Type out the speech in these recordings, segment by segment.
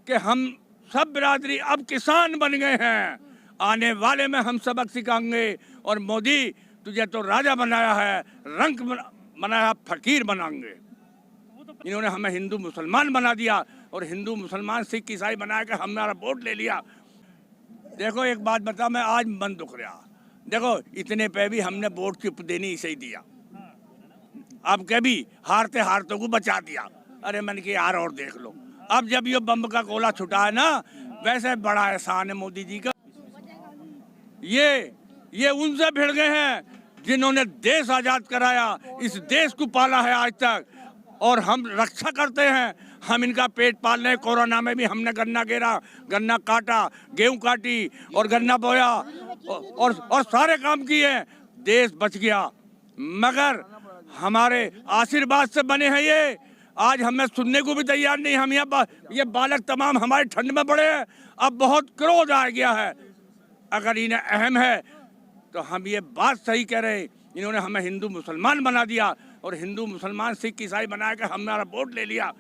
कि हम सब बिरादरी अब किसान बन गए हैं, आने वाले में हम सबक सिखाएंगे। और मोदी तुझे तो राजा बनाया है, रंग बनाया फकीर बनाएंगे। इन्होंने हमें हिंदू मुसलमान बना दिया और हिंदू मुसलमान सिख ईसाई बना के हमारा वोट ले लिया। देखो एक बात बता, मैं आज मन दुख रहा। देखो इतने पे भी हमने वोट चुप देनी इसे ही दिया, अब कभी हारते हारतों को बचा दिया। अरे मन के यार और देख लो, अब जब ये बम का गोला छुटा है ना, वैसे बड़ा एहसान है मोदी जी का। ये उनसे भिड़ गए हैं जिन्होंने देश आजाद कराया, इस देश को पाला है आज तक, और हम रक्षा करते हैं। हम इनका पेट पाल रहे हैं। कोरोना में भी हमने गन्ना गिरा, गन्ना काटा, गेहूं काटी और गन्ना बोया और सारे काम किए, देश बच गया। मगर हमारे आशीर्वाद से बने हैं ये, आज हमें सुनने को भी तैयार नहीं। हम ये बालक तमाम हमारे ठंड में पड़े हैं। अब बहुत क्रोध आ गया है। अगर इन्हें अहम है तो हम ये बात सही कह रहे हैं, इन्होंने हमें हिंदू मुसलमान बना दिया और हिंदू मुसलमान सिख ईसाई बना के हमारा वोट ले लिया।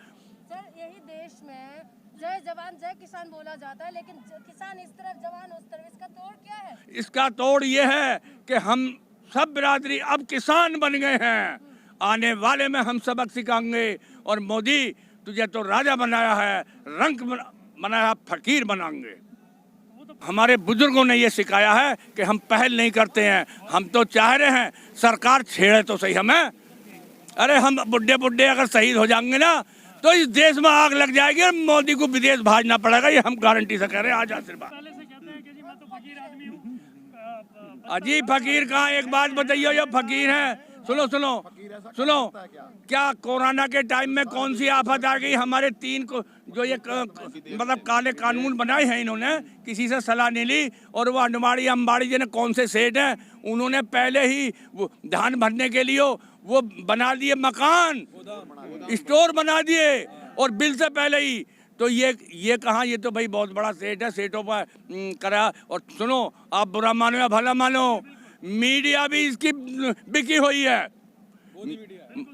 सर यही देश में जय जवान जय किसान बोला जाता है, लेकिन किसान इस तरफ जवान उस तरफ, इसका तोड़ क्या है? इसका तोड़ ये है कि हम सब बिरादरी अब किसान बन गए हैं, आने वाले में हम सबक सिखाएंगे। और मोदी तुझे तो राजा बनाया है, रंग बनाया फकीर बनाएंगे। हमारे बुजुर्गों ने ये सिखाया है कि हम पहल नहीं करते हैं। हम तो चाह रहे हैं सरकार छेड़े तो सही हमें। अरे हम बुढ़े बुढ़े अगर शहीद हो जाएंगे ना तो इस देश में आग लग जाएगी और मोदी को विदेश भागना पड़ेगा। ये हम गारंटी से कह रहे हैं। आज आशीर्वाद अजी फकीर कहाँ, एक बात बताइए, ये फकीर है। सुनो सुनो सुनो, क्या कोरोना के टाइम में कौन सी आफत आ गई? हमारे तीन को जो ये मतलब काले कानून बनाए हैं इन्होंने, किसी से सलाह नहीं ली। और वो अंबाड़ी अंबाड़ी जी ने कौन से सेठ हैं, उन्होंने पहले ही वो धान भरने के लिए वो बना दिए मकान, स्टोर बना दिए और बिल से पहले ही। तो ये कहाँ, ये तो भाई बहुत बड़ा सेठ है, सेठों पर करा। और सुनो, आप बुरा मानो या भला मानो, मीडिया भी इसकी बिकी हुई है।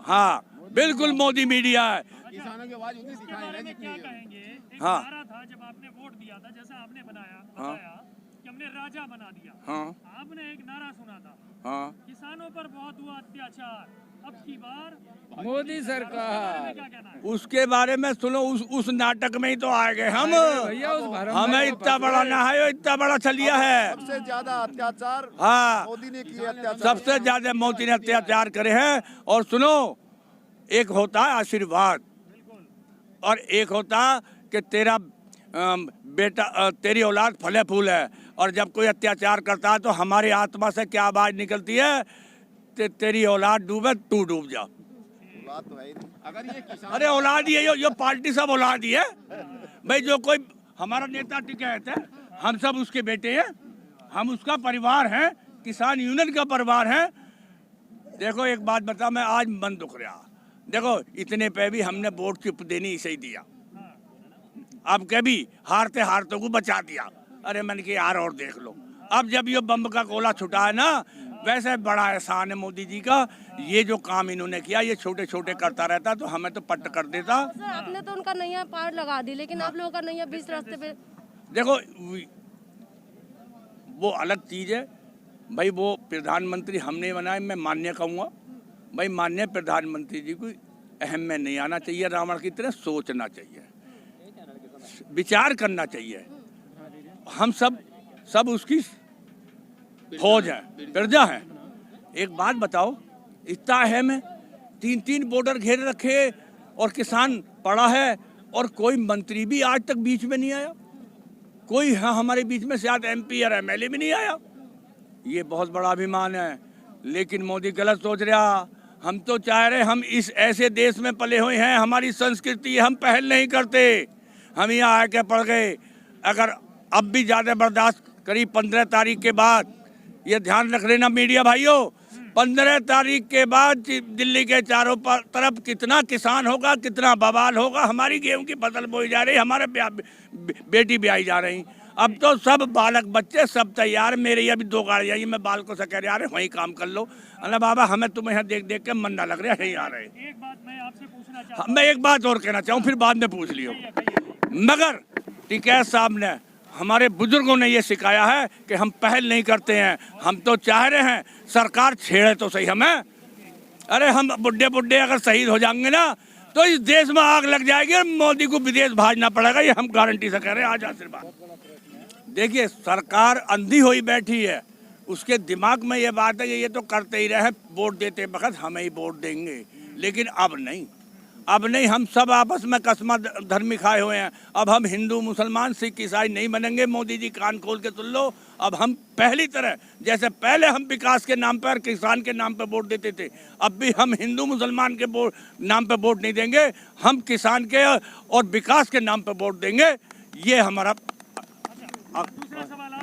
हाँ बिल्कुल मोदी मीडिया है। किसानों की आवाज उतनी दिखाई नहीं क्या कहेंगे? एक हाँ। नारा था जब आपने वोट दिया था, जैसा आपने बताया कि हमने राजा बना दिया। हाँ आपने एक नारा सुना था, हाँ, किसानों पर बहुत हुआ अत्याचार, अब की बार मोदी सरकार। क्या कहना है? उसके बारे में सुनो, उस नाटक में ही तो आ गए हम। भैया उस भरम हमें इतना बड़ा ना है, इतना बड़ा चलिया है। सबसे ज्यादा अत्याचार हाँ, मोदी ने किए। अत्याचार सबसे ज्यादा मोदी ने अत्याचार करे हैं। और सुनो, एक होता है आशीर्वाद और एक होता कि तेरा बेटा, तेरी औलाद फले फूल है। और जब कोई अत्याचार करता है तो हमारी आत्मा से क्या आवाज निकलती है? तेरी औलाद डूबे तू डूब जा। बात तो है ही नहीं। अगर ये किसान अरे औलाद ही है, यो पार्टी सब औलाद ही है भाई। जो कोई हमारा नेता टिकैत है, हम सब उसके बेटे हैं, हम उसका परिवार हैं, किसान यूनियन का परिवार है। देखो एक बात बता, मैं आज मन दुख रहा। देखो इतने पे भी हमने वोट चुप देनी इसे ही दिया, अब कभी हारते हारतों को बचा दिया। अरे मन के यार और देख लो, अब जब ये बम का गोला छुटा है ना, वैसे बड़ा एहसान है मोदी जी का। ये जो काम इन्होंने किया, ये छोटे छोटे करता रहता तो हमें तो पट कर देता। सर आपने तो उनका नैया पार लगा दी, लेकिन आप लोगों का नैया बीच रास्ते पे। देखो वो अलग चीज़ है भाई। वो प्रधानमंत्री हमने बनाए, मैं मान्य कहूँगा भाई। मान्य प्रधानमंत्री जी को अहम में नहीं आना चाहिए, रावण की तरह सोचना चाहिए, विचार करना चाहिए। हम सब उसकी फौज है, प्रजा है। एक बात बताओ, इतना अहम है, 3 बॉर्डर घेरे रखे और किसान पड़ा है और कोई मंत्री भी आज तक बीच में नहीं आया। कोई हाँ हमारे बीच में शायद MP और MLA भी नहीं आया। ये बहुत बड़ा अभिमान है। लेकिन मोदी गलत सोच रहा। हम तो चाह रहे, हम इस ऐसे देश में पले हुए हैं, हमारी संस्कृति, हम पहल नहीं करते, हम यहाँ आके पड़ गए। अगर अब भी ज़्यादा बर्दाश्त करीब 15 तारीख के बाद, ये ध्यान रख लेना मीडिया भाइयों, 15 तारीख के बाद दिल्ली के चारों तरफ कितना किसान होगा, कितना बवाल होगा। हमारी गेहूं की फसल बोई जा रही, हमारे बेटी ब्याई जा रही। अब तो सब बालक बच्चे सब तैयार। मेरे अभी 2 गाड़ियाँ, मैं बालकों से कह रहे यार वहीं काम कर लो। अल्लाह बाबा, हमें तुम्हें यहाँ देख देख के मन ना लग रहा है, यहीं आ रहे। एक बात मैं आपसे पूछना चाहता मैं एक बात और कहना चाहूँ, फिर बाद में पूछ लियो। मगर टिकैत साहब ने, हमारे बुजुर्गों ने ये सिखाया है कि हम पहल नहीं करते हैं। हम तो चाह रहे हैं सरकार छेड़े तो सही हमें। अरे हम बुढ़े बुढ़े अगर शहीद हो जाएंगे ना तो इस देश में आग लग जाएगी और मोदी को विदेश भागना पड़ेगा। ये हम गारंटी से कह रहे हैं। आज आशीर्वाद देखिए, सरकार अंधी हुई बैठी है, उसके दिमाग में ये बात है कि ये तो करते ही रहे, वोट देते वक्त हमें ही वोट देंगे। लेकिन अब नहीं, अब नहीं। हम सब आपस में कसमा धर्मी खाए हुए हैं। अब हम हिंदू मुसलमान सिख ईसाई नहीं बनेंगे। मोदी जी कान खोल के सुन लो। अब हम पहली तरह, जैसे पहले हम विकास के नाम पर, किसान के नाम पर वोट देते थे, अब भी हम हिंदू मुसलमान के नाम पर वोट नहीं देंगे। हम किसान के और विकास के नाम पर वोट देंगे। ये हमारा दूसरा सवाल